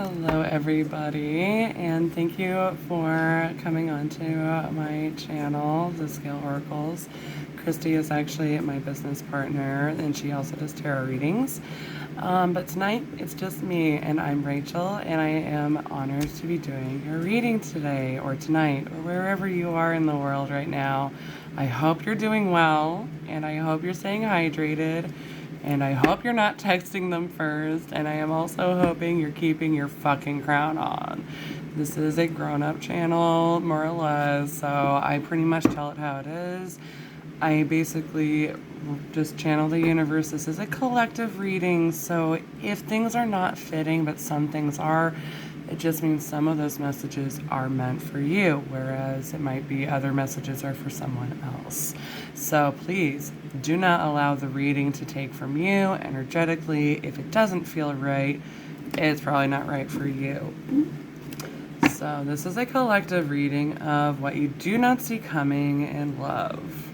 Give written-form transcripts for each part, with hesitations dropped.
Hello, everybody, and thank you for coming on to my channel, The Scale Oracles. Christy is actually my business partner, and she also does tarot readings. But tonight, it's just me, and I'm Rachel, and I am honored to be doing your reading today, or tonight, or wherever you are in the world right now. I hope you're doing well, and I hope you're staying hydrated. And I hope you're not texting them first. And I am also hoping you're keeping your fucking crown on. This is a grown-up channel, more or less. So I pretty much tell it how it is. I basically just channel the universe. This is a collective reading. So if things are not fitting, but some things are, it just means some of those messages are meant for you, whereas it might be other messages are for someone else. So please do not allow the reading to take from you energetically. If it doesn't feel right, it's probably not right for you. So this is a collective reading of what you do not see coming in love.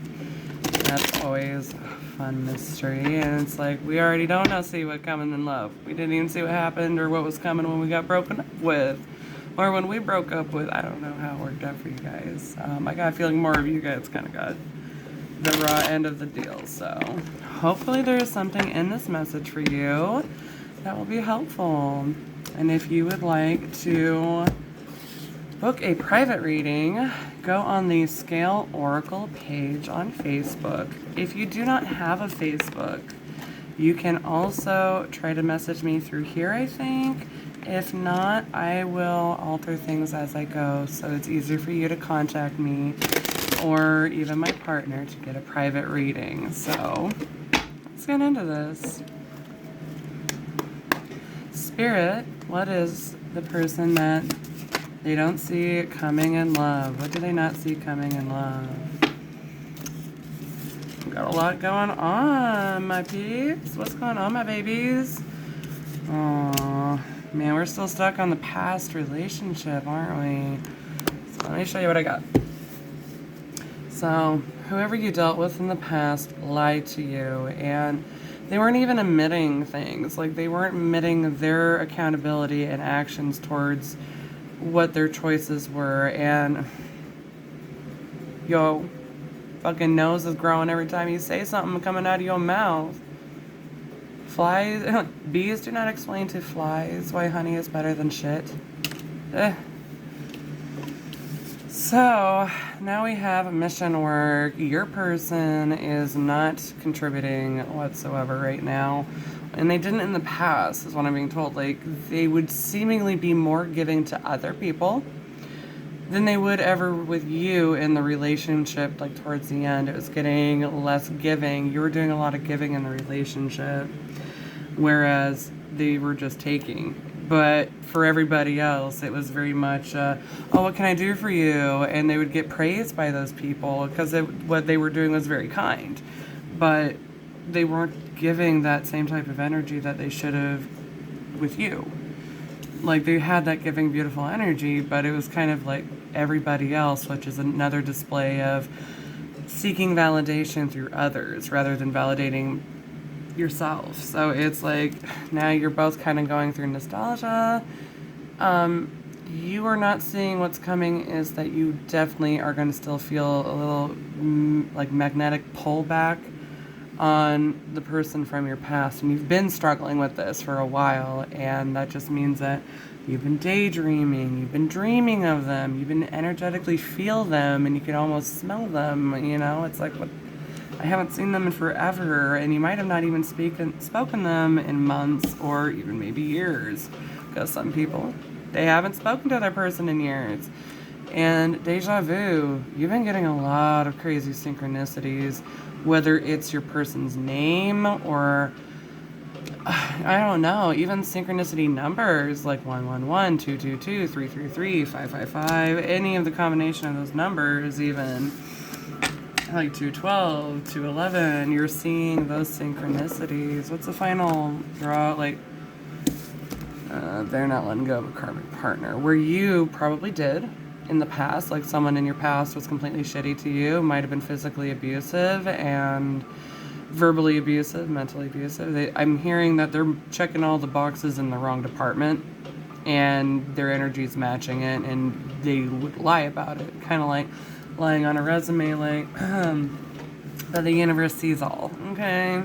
That's always a fun mystery, and it's like we already don't see what coming in love. We didn't even see what happened or what was coming when we got broken up with, or when we broke up with. I don't know how it worked out for you guys. I got a feeling more of you guys kind of got the raw end of the deal. So hopefully there is something in this message for you that will be helpful. And if you would like to book a private reading, go on the Scale Oracle page on Facebook. If you do not have a Facebook, you can also try to message me through here, I think. If not, I will alter things as I go, so it's easier for you to contact me or even my partner to get a private reading. So let's get into this. Spirit, what is the person that they don't see coming in love? What do they not see coming in love? Got a lot going on, my peeps. What's going on, my babies? Oh, man, we're still stuck on the past relationship, aren't we? So let me show you what I got. So, whoever you dealt with in the past lied to you, and they weren't even admitting things. Like, they weren't admitting their accountability and actions towards what their choices were. And yo, fucking nose is growing every time you say something coming out of your mouth. Flies, bees do not explain to flies why honey is better than shit. So now we have a mission where your person is not contributing whatsoever right now. And they didn't in the past, is what I'm being told. Like, they would seemingly be more giving to other people than they would ever with you in the relationship. Like, towards the end, it was getting less giving. You were doing a lot of giving in the relationship, whereas they were just taking. But for everybody else, it was very much, oh, what can I do for you? And they would get praised by those people because what they were doing was very kind. But they weren't giving that same type of energy that they should have with you. Like, they had that giving beautiful energy, but it was kind of like everybody else, which is another display of seeking validation through others rather than validating yourself. So it's like now you're both kind of going through nostalgia. You are not seeing what's coming is that you definitely are going to still feel a little like magnetic pullback on the person from your past, and you've been struggling with this for a while, and that just means that you've been daydreaming, you've been dreaming of them, you've been energetically feel them, and you can almost smell them. You know, it's like, what, I haven't seen them in forever, and you might have not even spoken them in months or even maybe years, because some people, they haven't spoken to their person in years. And deja vu, you've been getting a lot of crazy synchronicities, whether it's your person's name or, I don't know, even synchronicity numbers like 111, 222, 333, 555, any of the combination of those numbers, even like 212, 211, you're seeing those synchronicities. What's the final draw? Like, they're not letting go of a karmic partner, where you probably did in the past. Like, someone in your past was completely shitty to you, might have been physically abusive and verbally abusive, mentally abusive. I'm hearing that they're checking all the boxes in the wrong department, and their energy's matching it, and they would lie about it, kind of like lying on a resume, like that the universe sees all. Okay.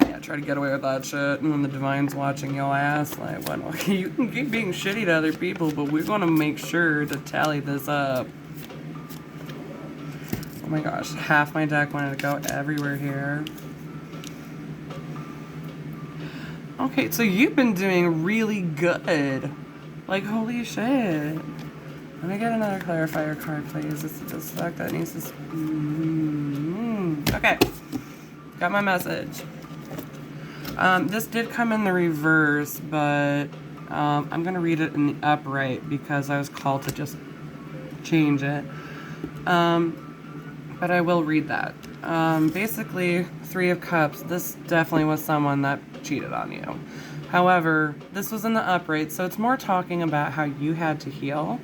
Yeah, try to get away with that shit, and when the divine's watching your ass, like, well, okay, you can keep being shitty to other people, but we're gonna make sure to tally this up. Oh my gosh, half my deck wanted to go everywhere here. Okay, so you've been doing really good. Like, holy shit. Let me get another clarifier card, please. This is the deck that needs to... Okay. Got my message. This did come in the reverse, but I'm going to read it in the upright because I was called to just change it. But I will read that. Basically, Three of Cups. This definitely was someone that cheated on you. However, this was in the upright, so it's more talking about how you had to heal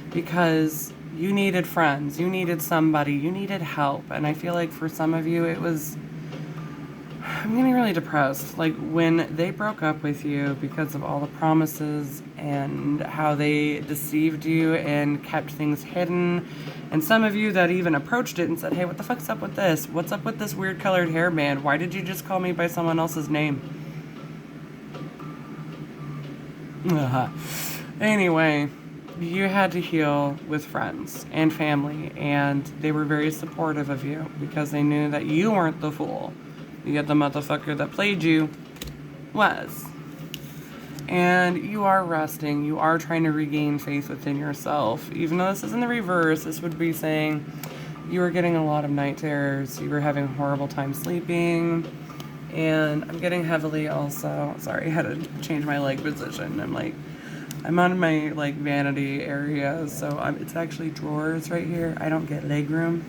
because you needed friends, you needed somebody, you needed help. And I feel like for some of you, it was... I'm getting really depressed. Like, when they broke up with you because of all the promises and how they deceived you and kept things hidden, and some of you that even approached it and said, hey, what the fuck's up with this? What's up with this weird colored hairband? Why did you just call me by someone else's name? Anyway, you had to heal with friends and family, and they were very supportive of you because they knew that you weren't the fool. Yet the motherfucker that played you was. And you are resting. You are trying to regain faith within yourself. Even though this is in the reverse, this would be saying you were getting a lot of night terrors. You were having a horrible time sleeping. And I'm getting heavily also... Sorry, I had to change my leg position. I'm on my, like, vanity area. So it's actually drawers right here. I don't get leg room.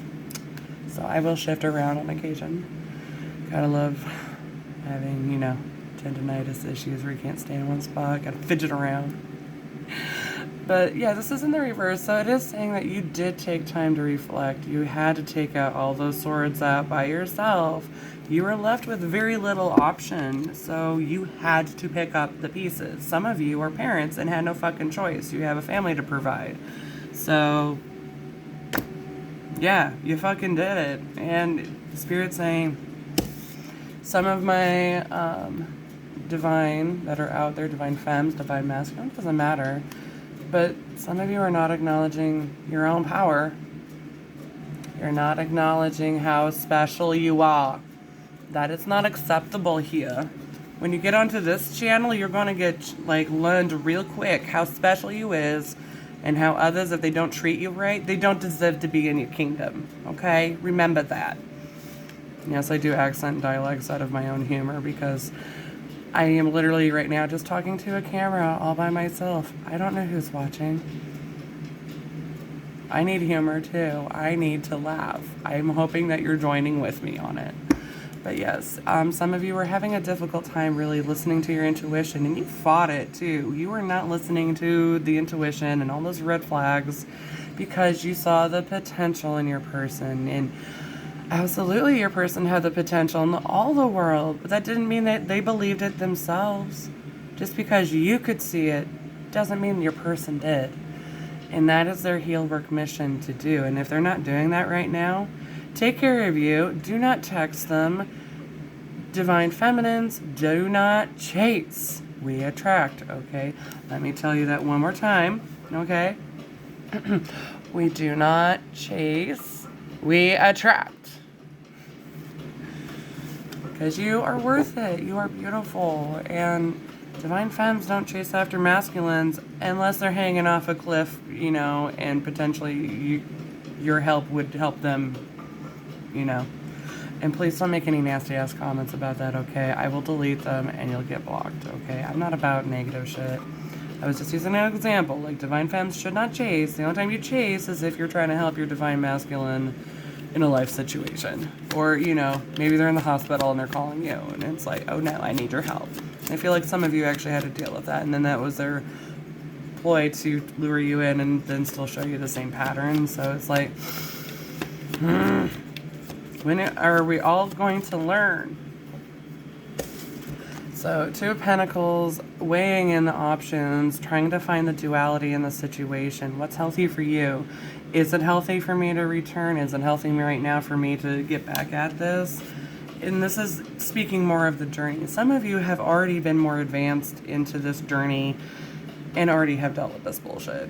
So I will shift around on occasion. Gotta love having, tendonitis issues where you can't stay in one spot. Gotta fidget around. But yeah, this is in the reverse. So it is saying that you did take time to reflect. You had to take out all those swords out by yourself. You were left with very little option. So you had to pick up the pieces. Some of you are parents and had no fucking choice. You have a family to provide. So yeah, you fucking did it. And Spirit's saying... Some of my divine that are out there, divine femmes, divine masculine, doesn't matter. But some of you are not acknowledging your own power. You're not acknowledging how special you are. That is not acceptable here. When you get onto this channel, you're going to get learned real quick how special you is and how others, if they don't treat you right, they don't deserve to be in your kingdom. Okay? Remember that. Yes, I do accent dialects out of my own humor because I am literally right now just talking to a camera all by myself. I don't know who's watching. I need humor too. I need to laugh. I'm hoping that you're joining with me on it. But yes, some of you are having a difficult time really listening to your intuition, and you fought it too. You were not listening to the intuition and all those red flags because you saw the potential in your person, and absolutely, your person had the potential in all the world, but that didn't mean that they believed it themselves. Just because you could see it doesn't mean your person did. And that is their heal work mission to do. And if they're not doing that right now, take care of you. Do not text them. Divine feminines, do not chase. We attract, okay? Let me tell you that one more time, okay? We do not chase. We attract. Because you are worth it. You are beautiful. And divine femmes don't chase after masculines unless they're hanging off a cliff, and potentially your help would help them, And please don't make any nasty ass comments about that, okay? I will delete them and you'll get blocked, okay? I'm not about negative shit. I was just using an example. Like, divine femmes should not chase. The only time you chase is if you're trying to help your divine masculine in a life situation. Or, maybe they're in the hospital and they're calling you and it's like, oh no, I need your help. I feel like some of you actually had to deal with that, and then that was their ploy to lure you in and then still show you the same pattern. So it's like, when are we all going to learn? So, Two of Pentacles, weighing in the options, trying to find the duality in the situation. What's healthy for you? Is it healthy for me to return? Is it healthy right now for me to get back at this? And this is speaking more of the journey. Some of you have already been more advanced into this journey and already have dealt with this bullshit.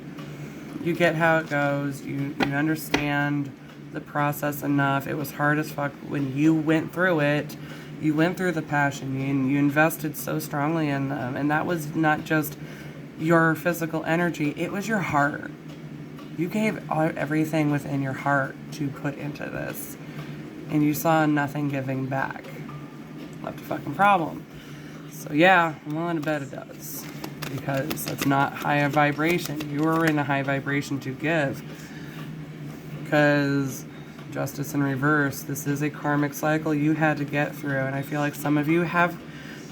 You get how it goes. You understand the process enough. It was hard as fuck when you went through it. You went through the passion, and you invested so strongly in them. And that was not just your physical energy, it was your heart. You gave everything within your heart to put into this. And you saw nothing giving back. Left a fucking problem. So yeah, I'm willing to bet it does. Because it's not high vibration. You were in a high vibration to give. Because Justice in reverse, this is a karmic cycle you had to get through, and I feel like some of you have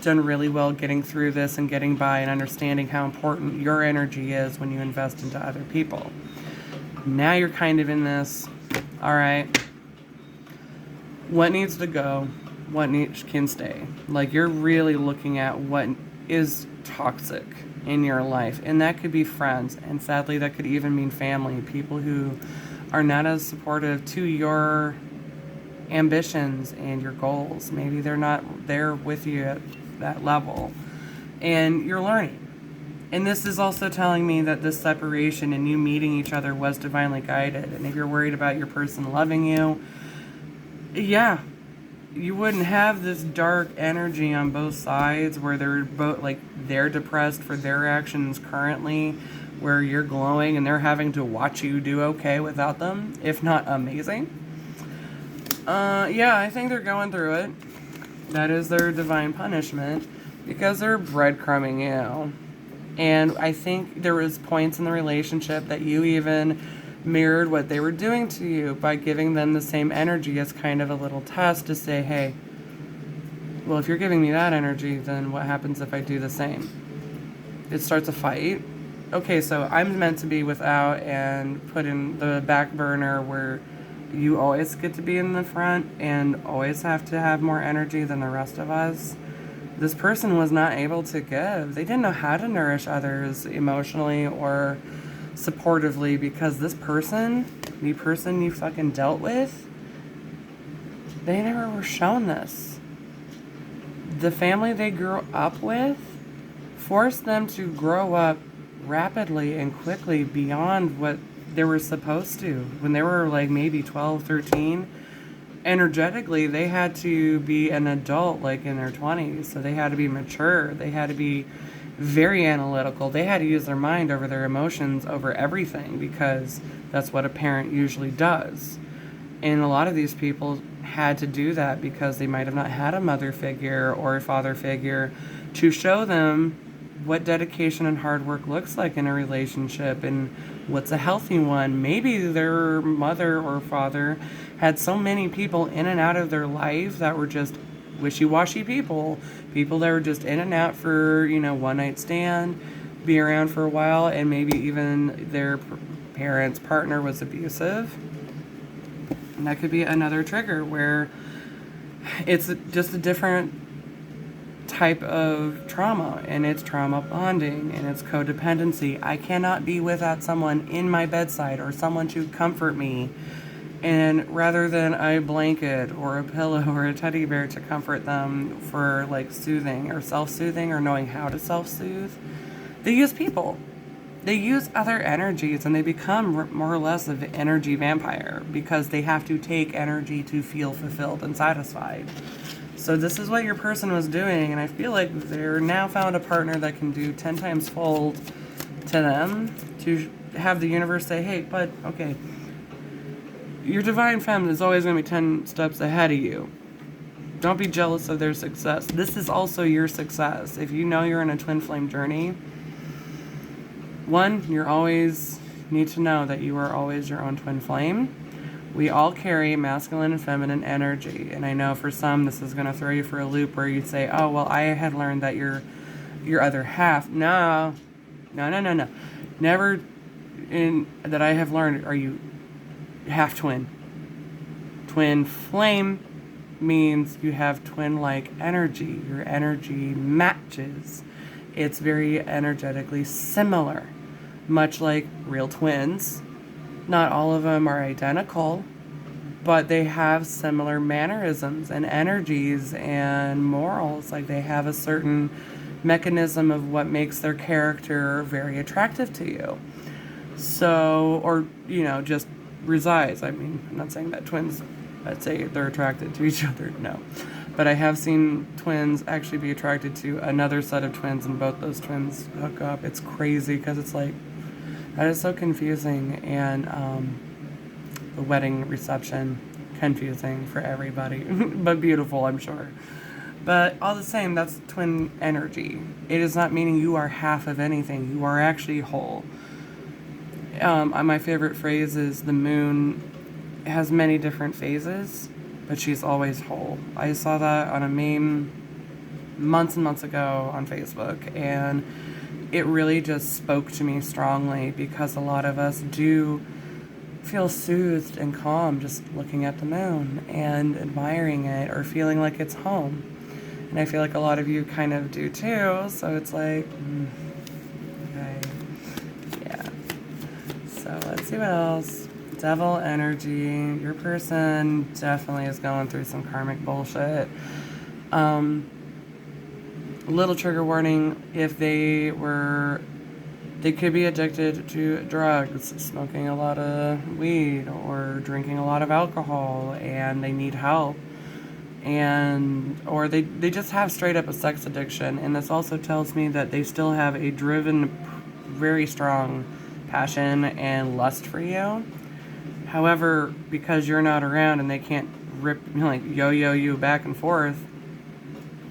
done really well getting through this and getting by and understanding how important your energy is when you invest into other people. Now you're kind of in this, all right, what needs to go, what can stay. Like, you're really looking at what is toxic in your life, and that could be friends, and sadly that could even mean family, people who are not as supportive to your ambitions and your goals. Maybe they're not there with you at that level, and you're learning. And this is also telling me that this separation and you meeting each other was divinely guided. And if you're worried about your person loving you, yeah, you wouldn't have this dark energy on both sides where they're both like they're depressed for their actions currently, where you're glowing and they're having to watch you do okay without them, if not amazing. Yeah, I think they're going through it. That is their divine punishment because they're breadcrumbing you. And I think there was points in the relationship that you even mirrored what they were doing to you by giving them the same energy as kind of a little test to say, hey, well, if you're giving me that energy, then what happens if I do the same? It starts a fight. Okay, so I'm meant to be without and put in the back burner where you always get to be in the front and always have to have more energy than the rest of us. This person was not able to give. They didn't know how to nourish others emotionally or supportively because this person, the person you fucking dealt with, they never were shown this. The family they grew up with forced them to grow up rapidly and quickly beyond what they were supposed to. When they were like maybe 12, 13, energetically they had to be an adult like in their 20s. So they had to be mature. They had to be very analytical. They had to use their mind over their emotions over everything because that's what a parent usually does. And a lot of these people had to do that because they might have not had a mother figure or a father figure to show them what dedication and hard work looks like in a relationship and what's a healthy one. Maybe their mother or father had so many people in and out of their life that were just wishy-washy people that were just in and out for, one night stand, be around for a while, and maybe even their parents' partner was abusive. And that could be another trigger where it's just a different type of trauma, and it's trauma bonding and it's codependency. I cannot be without someone in my bedside or someone to comfort me, and rather than a blanket or a pillow or a teddy bear to comfort them for like soothing or self-soothing or knowing how to self-soothe, they use people. They use other energies and they become more or less of an energy vampire because they have to take energy to feel fulfilled and satisfied. So this is what your person was doing, and I feel like they're now found a partner that can do 10 times fold to them to have the universe say, hey, but okay, your divine feminine is always going to be 10 steps ahead of you. Don't be jealous of their success. This is also your success. If you know you're in a twin flame journey, one, you always need to know that you are always your own twin flame. We all carry masculine and feminine energy. And I know for some, this is going to throw you for a loop where you say, oh, well, I had learned that you're your other half. No. Never in that I have learned are you half twin. Twin flame means you have twin-like energy. Your energy matches. It's very energetically similar, much like real twins. Not all of them are identical, but they have similar mannerisms and energies and morals. Like they have a certain mechanism of what makes their character very attractive to you. So, or, just resides. I mean, I'm not saying that twins, I'd say they're attracted to each other, no. But I have seen twins actually be attracted to another set of twins, and both those twins hook up. It's crazy because it's like, that is so confusing. And the wedding reception, confusing for everybody, but beautiful, I'm sure. But all the same, that's twin energy. It is not meaning you are half of anything. You are actually whole. My favorite phrase is the moon has many different phases, but she's always whole. I saw that on a meme months and months ago on Facebook, and it really just spoke to me strongly because a lot of us do feel soothed and calm just looking at the moon and admiring it or feeling like it's home. And I feel like a lot of you kind of do too, so it's like, okay, yeah. So let's see what else. Devil energy. Your person definitely is going through some karmic bullshit. Little trigger warning, if they could be addicted to drugs, smoking a lot of weed, or drinking a lot of alcohol, and they need help. Or they just have straight up a sex addiction. And this also tells me that they still have a driven, very strong passion and lust for you. However, because you're not around and they can't yo-yo you back and forth,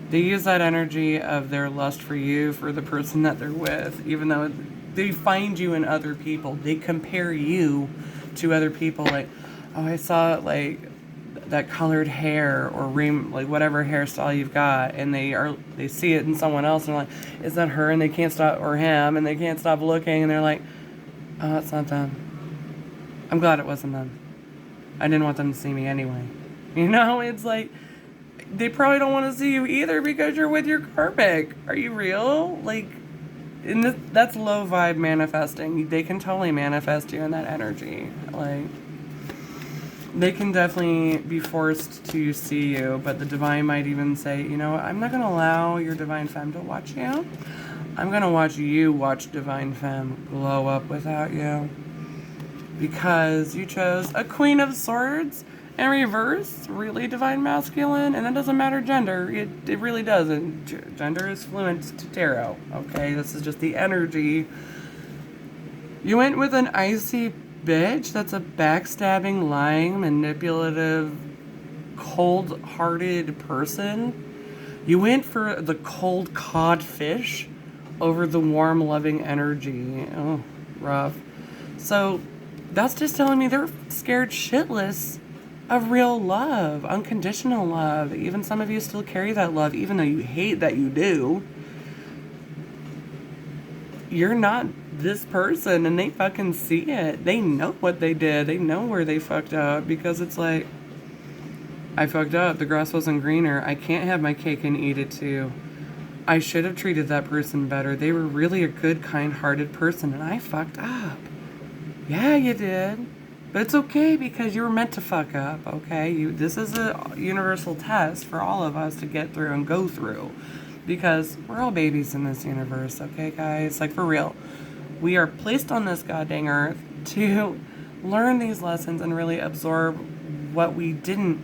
they use that energy of their lust for you for the person that they're with, even though they find you in other people. They compare you to other people. Like, oh, I saw that colored hair or whatever hairstyle you've got, and they see it in someone else and they're like, is that her? And they can't stop, or him, and they can't stop looking, and they're like, oh, it's not them. I'm glad it wasn't them. I didn't want them to see me anyway. It's like, they probably don't want to see you either because you're with your karmic. Are you real? That's low vibe manifesting. They can totally manifest you in that energy. They can definitely be forced to see you, but the divine might even say, I'm not going to allow your divine femme to watch you. I'm going to watch you watch divine femme glow up without you. Because you chose a Queen of Swords in reverse, really divine masculine, and it doesn't matter gender. It really doesn't. Gender is fluent to tarot, okay? This is just the energy. You went with an icy bitch that's a backstabbing, lying, manipulative, cold-hearted person. You went for the cold codfish over the warm, loving energy. Oh, rough. So that's just telling me they're scared shitless of real love, unconditional love. Even some of you still carry that love, even though you hate that you do. You're not this person, and they fucking see it. They know what they did. They know where they fucked up, because it's like, I fucked up. The grass wasn't greener. I can't have my cake and eat it too. I should have treated that person better. They were really a good, kind-hearted person, and I fucked up. Yeah, you did. But it's okay, because you were meant to fuck up, okay? This is a universal test for all of us to get through and go through. Because we're all babies in this universe, okay, guys? For real. We are placed on this goddamn earth to learn these lessons and really absorb what we didn't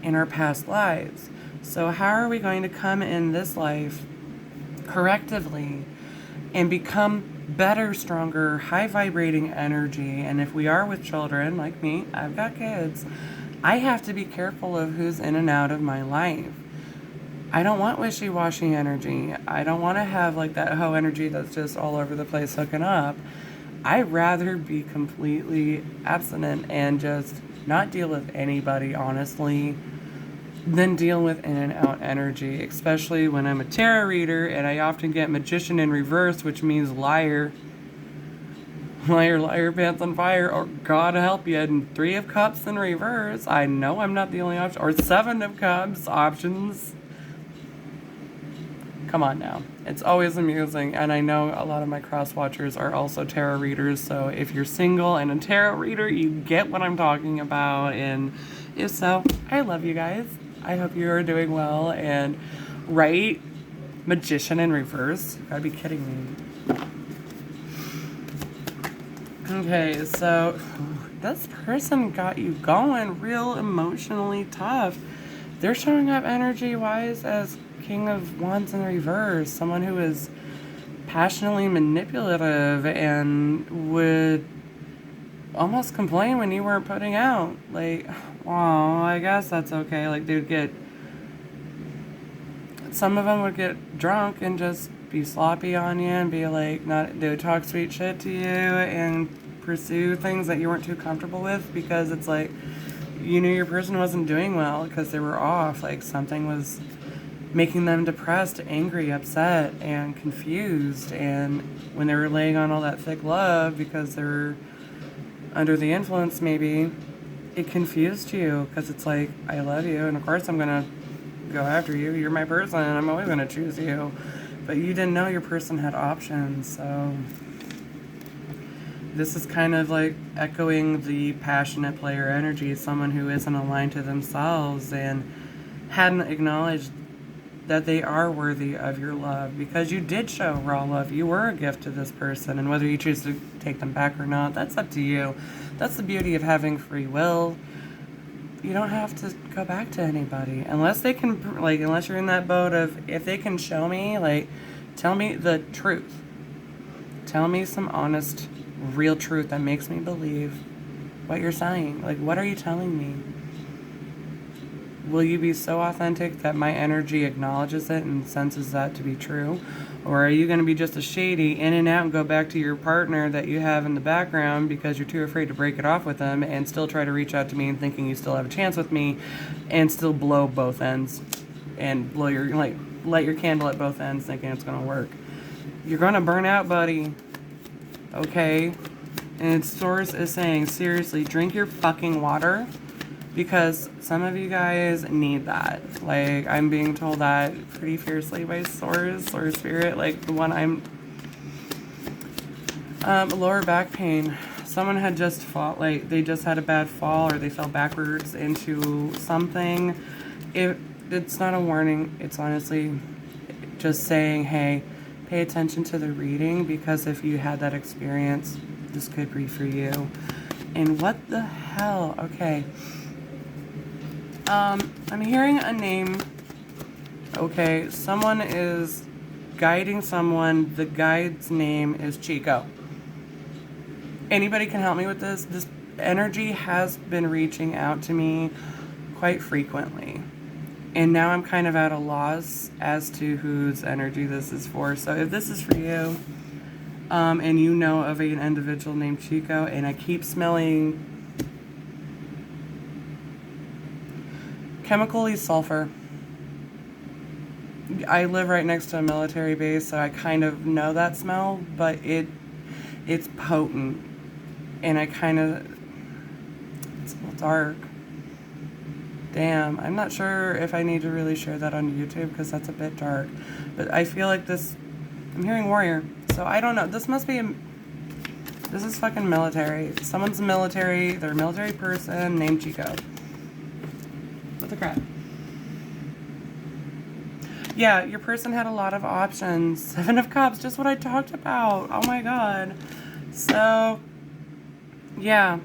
in our past lives. So how are we going to come in this life correctively and become better, stronger, high vibrating energy? And if we are with children, like me, I've got kids, I have to be careful of who's in and out of my life. I don't want wishy-washy energy. I don't want to have that hoe energy that's just all over the place hooking up. I'd rather be completely abstinent and just not deal with anybody, honestly, than deal with in and out energy, especially when I'm a tarot reader and I often get magician in reverse, which means liar. Light your pants on fire, or God help you. And 3 of Cups in reverse. I know I'm not the only option. Or 7 of Cups options. Come on now. It's always amusing, and I know a lot of my cross watchers are also tarot readers, so if you're single and a tarot reader, you get what I'm talking about, and if so, I love you guys. I hope you are doing well, and right, Magician in reverse? You gotta be kidding me. Okay, so this person got you going real emotionally tough. They're showing up energy-wise as King of Wands in reverse, someone who is passionately manipulative and would almost complain when you weren't putting out. Like, oh, I guess that's okay. Like, some of them would get drunk and just be sloppy on you and be like, they would talk sweet shit to you and pursue things that you weren't too comfortable with, because it's like, you knew your person wasn't doing well because they were off. Like, something was making them depressed, angry, upset, and confused. And when they were laying on all that thick love because they were under the influence, maybe, it confused you, because it's like, I love you, and of course I'm gonna go after you. You're my person, and I'm always gonna choose you. But you didn't know your person had options, so this is kind of like echoing the passionate player energy, someone who isn't aligned to themselves and hadn't acknowledged that they are worthy of your love, because you did show raw love. You were a gift to this person, and whether you choose to take them back or not, that's up to you. That's the beauty of having free will. You don't have to go back to anybody unless they can, like, unless you're in that boat of, if they can show me, like, tell me the truth. Tell me some honest, real truth that makes me believe what you're saying. Like, what are you telling me? Will you be so authentic that my energy acknowledges it and senses that to be true? Or are you going to be just a shady in and out and go back to your partner that you have in the background because you're too afraid to break it off with them, and still try to reach out to me and thinking you still have a chance with me, and still blow both ends and light your candle at both ends thinking it's going to work? You're going to burn out, buddy. Okay? And Source is saying, seriously, drink your fucking water. Because some of you guys need that. Like, I'm being told that pretty fiercely by Source Spirit. Like, the one lower back pain. Someone had just they just had a bad fall, or they fell backwards into something. It's not a warning. It's honestly just saying, hey, pay attention to the reading, because if you had that experience, this could be for you. And what the hell? Okay. I'm hearing a name. Okay, someone is guiding someone. The guide's name is Chico. Anybody can help me with this? This energy has been reaching out to me quite frequently. And now I'm kind of at a loss as to whose energy this is for. So if this is for you, and you know of an individual named Chico, and I keep smelling chemically sulfur. I live right next to a military base, so I kind of know that smell, but it's potent, and it's a little dark. Damn, I'm not sure if I need to really share that on YouTube, because that's a bit dark. But I feel like I'm hearing warrior, so I don't know. This is fucking military. Someone's military, they're a military person named Chico. What the crap? Yeah, your person had a lot of options. 7 of Cups, just what I talked about. Oh my god. So, yeah,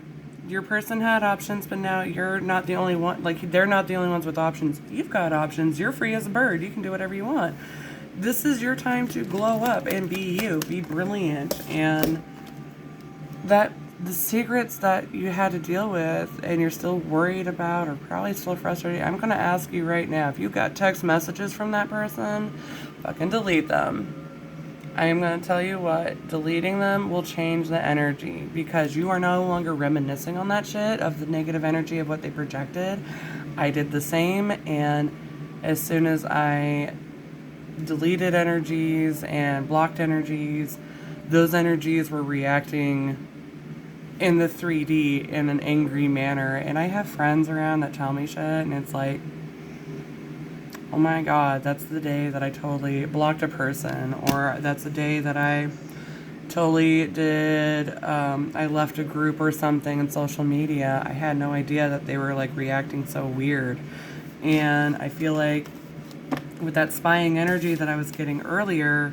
your person had options, but now you're not the only one. Like, they're not the only ones with options. You've got options. You're free as a bird. You can do whatever you want. This is your time to glow up and be you. Be brilliant. And the secrets that you had to deal with and you're still worried about, or probably still frustrated, I'm going to ask you right now, if you got text messages from that person, fucking delete them. I am going to tell you what, deleting them will change the energy, because you are no longer reminiscing on that shit of the negative energy of what they projected. I did the same, and as soon as I deleted energies and blocked energies, those energies were reacting in the 3D in an angry manner. And I have friends around that tell me shit, and it's like, oh my god, that's the day that I totally blocked a person, or that's the day that I totally did, I left a group or something in social media. I had no idea that they were like reacting so weird. And I feel like with that spying energy that I was getting earlier,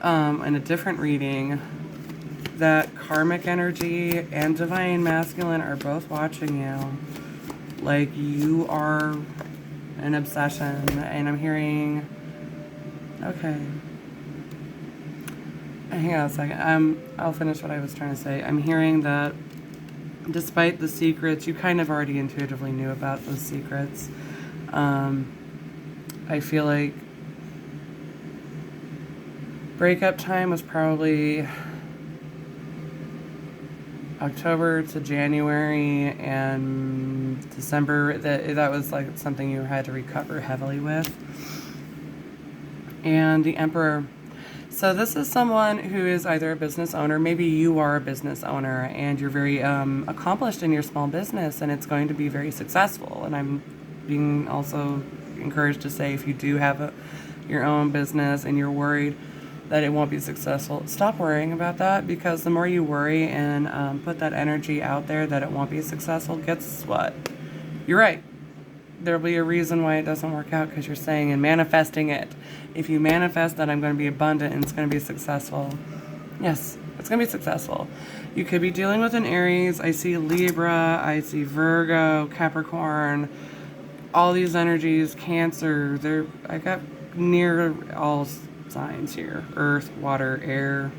in a different reading, that karmic energy and divine masculine are both watching you. Like, you are an obsession. And I'm hearing, okay, hang on a second. I'll finish what I was trying to say. I'm hearing that despite the secrets, you kind of already intuitively knew about those secrets. I feel like breakup time was probably October to January, and December, that was like something you had to recover heavily with. And the Emperor. So this is someone who is either a business owner, maybe you are a business owner and you're very accomplished in your small business and it's going to be very successful. And I'm being also encouraged to say, if you do have your own business and you're worried that it won't be successful, stop worrying about that, because the more you worry and put that energy out there that it won't be successful, guess what? You're right. There'll be a reason why it doesn't work out, because you're saying and manifesting it. If you manifest that I'm going to be abundant and it's going to be successful, yes, it's going to be successful. You could be dealing with an Aries. I see Libra, I see Virgo, Capricorn, all these energies, Cancer. I got near all signs here: earth, water, air.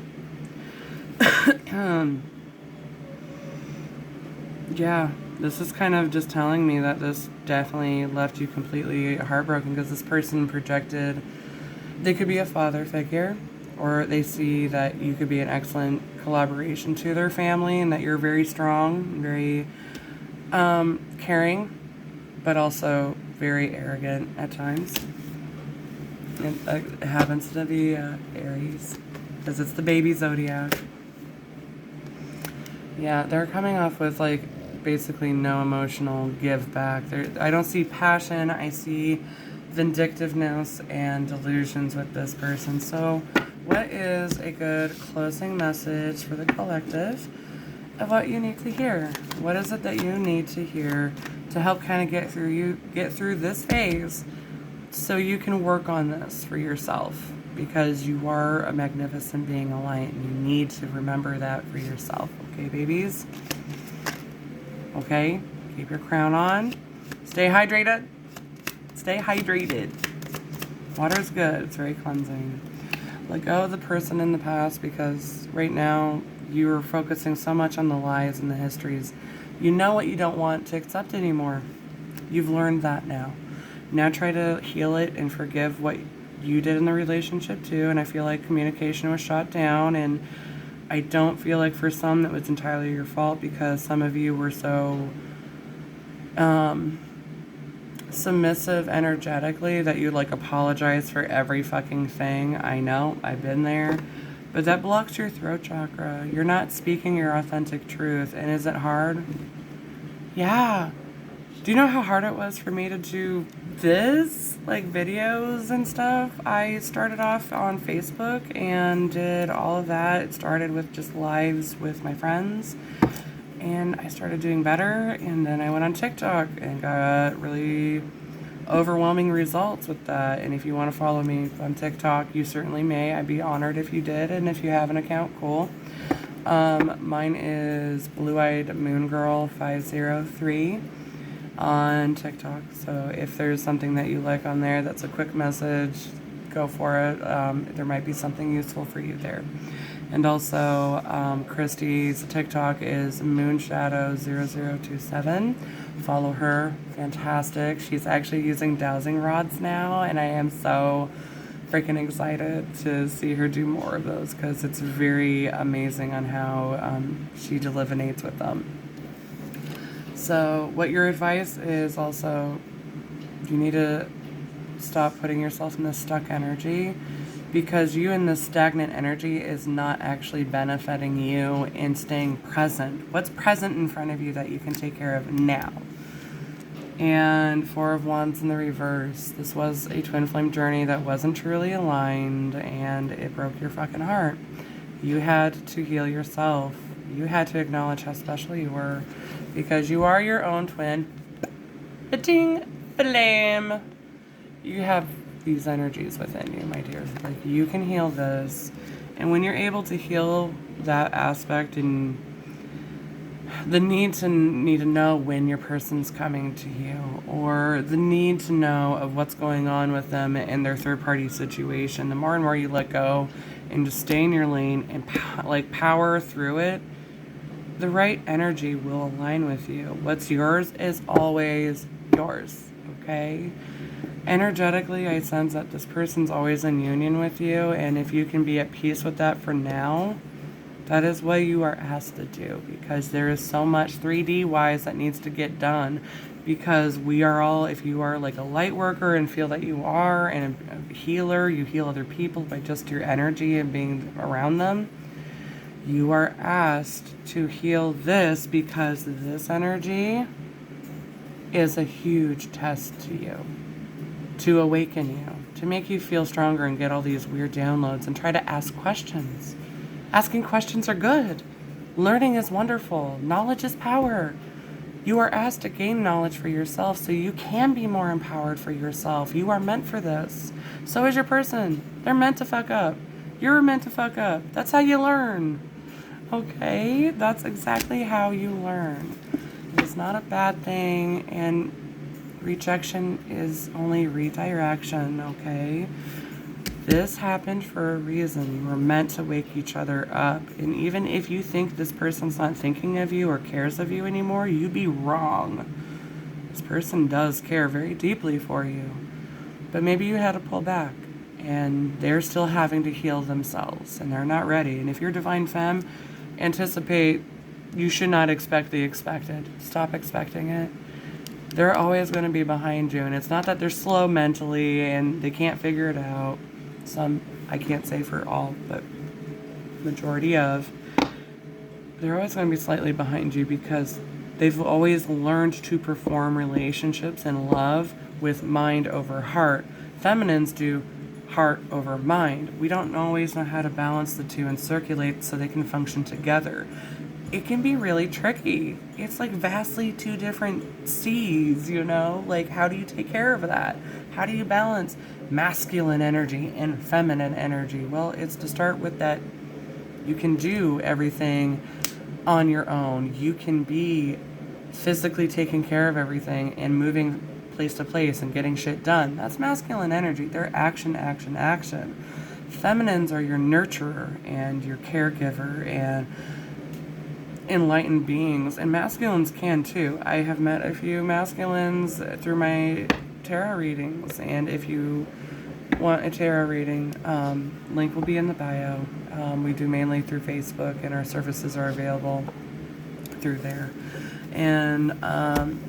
Yeah, this is kind of just telling me that this definitely left you completely heartbroken, because this person projected, they could be a father figure, or they see that you could be an excellent collaboration to their family, and that you're very strong, very caring, but also very arrogant at times. It happens to be Aries, because it's the baby zodiac. Yeah, they're coming off with like basically no emotional give back. I don't see passion. I see vindictiveness and delusions with this person. So what is a good closing message for the collective of what you need to hear? What is it that you need to hear to help kind of get through this phase, so you can work on this for yourself? Because you are a magnificent being, a light, and you need to remember that for yourself. Okay, babies? Okay? Keep your crown on. Stay hydrated. Stay hydrated. Water's good. It's very cleansing. Let go of the person in the past, because right now you're focusing so much on the lies and the histories. You know what you don't want to accept anymore. You've learned that now. Now try to heal it and forgive what you did in the relationship too. And I feel like communication was shot down, and I don't feel like for some that was entirely your fault, because some of you were so submissive energetically that you like apologize for every fucking thing. I know, I've been there. But that blocks your throat chakra. You're not speaking your authentic truth. And is it hard? Yeah. Do you know how hard it was for me to do this? Like videos and stuff? I started off on Facebook and did all of that. It started with just lives with my friends. And I started doing better. And then I went on TikTok and got really overwhelming results with that. And if you want to follow me on TikTok, you certainly may. I'd be honored if you did. And if you have an account, cool. Mine is Blue-Eyed Moon Girl 503 on TikTok. So if there's something that you like on there that's a quick message, go for it. There might be something useful for you there. And also, Christy's TikTok is Moonshadow0027. Follow her. Fantastic. She's actually using dowsing rods now, and I am so freaking excited to see her do more of those, because it's very amazing on how she delivinates with them. So what your advice is also, you need to stop putting yourself in this stuck energy because you in this stagnant energy is not actually benefiting you in staying present. What's present in front of you that you can take care of now? And Four of Wands in the reverse. This was a twin flame journey that wasn't truly aligned, and it broke your fucking heart. You had to heal yourself. You had to acknowledge how special you were, because you are your own twin flame. You have these energies within you, my dear. Like, you can heal this. And when you're able to heal that aspect, and the need to know when your person's coming to you, or the need to know of what's going on with them and their third party situation, the more and more you let go and just stay in your lane and power through it, the right energy will align with you. What's yours is always yours, okay? Energetically, I sense that this person's always in union with you, and if you can be at peace with that for now, that is what you are asked to do, because there is so much 3D wise that needs to get done, because we are all, if you are like a light worker and feel that you are, and a healer, you heal other people by just your energy and being around them, you are asked to heal this, because this energy is a huge test to you, to awaken you, to make you feel stronger and get all these weird downloads, and try to ask questions. Asking questions are good. Learning is wonderful. Knowledge is power. You are asked to gain knowledge for yourself so you can be more empowered for yourself. You are meant for this. So is your person. They're meant to fuck up. You're meant to fuck up. That's how you learn. Okay? That's exactly how you learn. It's not a bad thing, and rejection is only redirection, okay? This happened for a reason. You were meant to wake each other up. And even if you think this person's not thinking of you or cares of you anymore, you'd be wrong. This person does care very deeply for you. But maybe you had to pull back, and they're still having to heal themselves, and they're not ready. And if you're Divine Femme, anticipate, you should not expect the expected. Stop expecting it. They're always going to be behind you, and it's not that they're slow mentally and they can't figure it out. Some, I can't say for all, but majority of, they're always going to be slightly behind you, because they've always learned to perform relationships and love with mind over heart. Feminines do heart over mind. We don't always know how to balance the two and circulate so they can function together. It can be really tricky. It's like vastly two different seas, you know? Like, how do you take care of that? How do you balance masculine energy and feminine energy? Well, it's to start with that you can do everything on your own. You can be physically taking care of everything and moving place to place and getting shit done. That's masculine energy. They're action, action, action. Feminines are your nurturer and your caregiver and enlightened beings, and masculines can too. I have met a few masculines through my tarot readings, and if you want a tarot reading, link will be in the bio. We do mainly through Facebook, and our services are available through there. And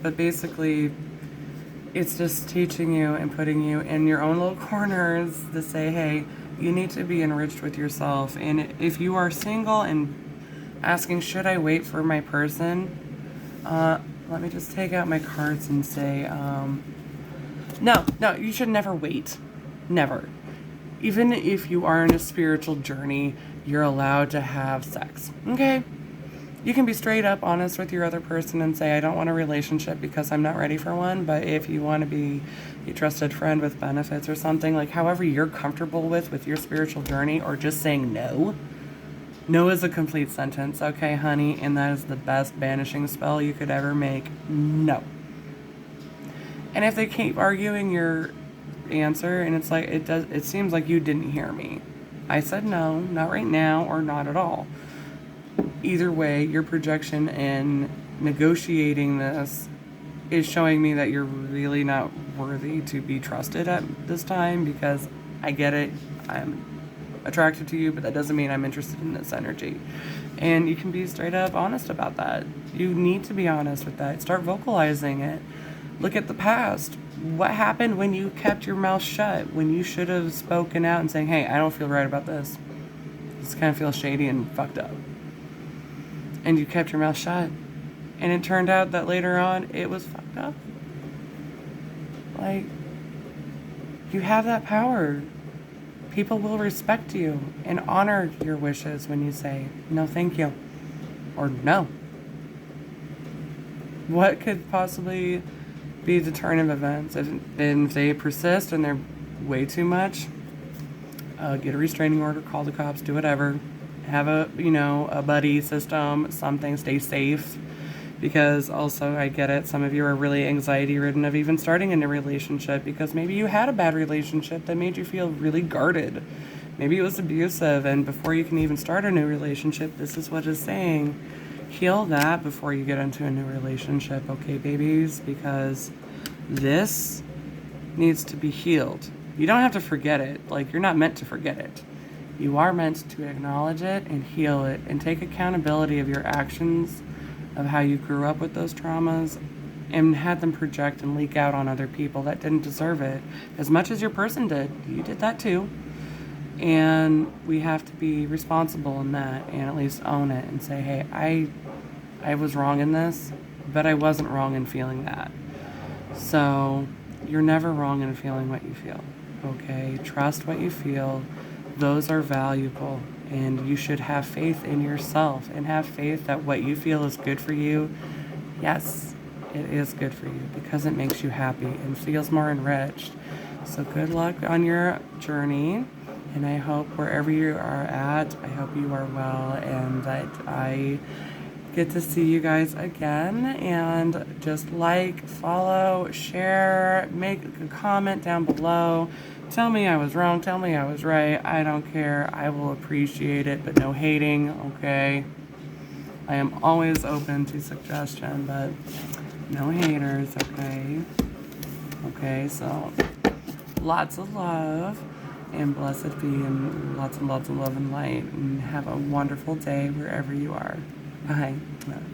but basically, it's just teaching you and putting you in your own little corners to say, hey, you need to be enriched with yourself. And if you are single and asking, should I wait for my person? Let me just take out my cards and say, no, you should never wait. Never. Even if you are in a spiritual journey, you're allowed to have sex. Okay? You can be straight up honest with your other person and say, I don't want a relationship because I'm not ready for one. But if you want to be a trusted friend with benefits or something, like however you're comfortable with your spiritual journey, or just saying no. No is a complete sentence, okay, honey? And that is the best banishing spell you could ever make. No. And if they keep arguing your answer, and it's like, it seems like you didn't hear me. I said no, not right now, or not at all. Either way, your projection in negotiating this is showing me that you're really not worthy to be trusted at this time, because I get it. I'm attracted to you, but that doesn't mean I'm interested in this energy. And you can be straight up honest about that. You need to be honest with that. Start vocalizing it. Look at the past. What happened when you kept your mouth shut? When you should have spoken out and saying, hey, I don't feel right about this. This kind of feels shady and fucked up. And you kept your mouth shut. And it turned out that later on, it was fucked up. Like, you have that power. People will respect you and honor your wishes when you say, no, thank you. Or no. What could possibly be deterrent events? If they persist and they're way too much, get a restraining order, call the cops, do whatever. Have a buddy system, something, stay safe. Because also, I get it, some of you are really anxiety-ridden of even starting a new relationship because maybe you had a bad relationship that made you feel really guarded. Maybe it was abusive, and before you can even start a new relationship, this is what it's saying. Heal that before you get into a new relationship, okay, babies? Because this needs to be healed. You don't have to forget it. Like, you're not meant to forget it. You are meant to acknowledge it and heal it and take accountability of your actions, of how you grew up with those traumas and had them project and leak out on other people that didn't deserve it. As much as your person did, you did that too. And we have to be responsible in that and at least own it and say, hey, I was wrong in this, but I wasn't wrong in feeling that. So you're never wrong in feeling what you feel, okay? Trust what you feel. Those are valuable. And you should have faith in yourself and have faith that what you feel is good for you. Yes, it is good for you because it makes you happy and feels more enriched. So good luck on your journey. And I hope wherever you are at, I hope you are well and that I get to see you guys again. And just like, follow, share, make a comment down below. Tell me I was wrong. Tell me I was right. I don't care. I will appreciate it, but no hating, okay? I am always open to suggestion, but no haters, okay? Okay, so lots of love and blessed be and lots and lots of love and light. And have a wonderful day wherever you are. Bye. Love.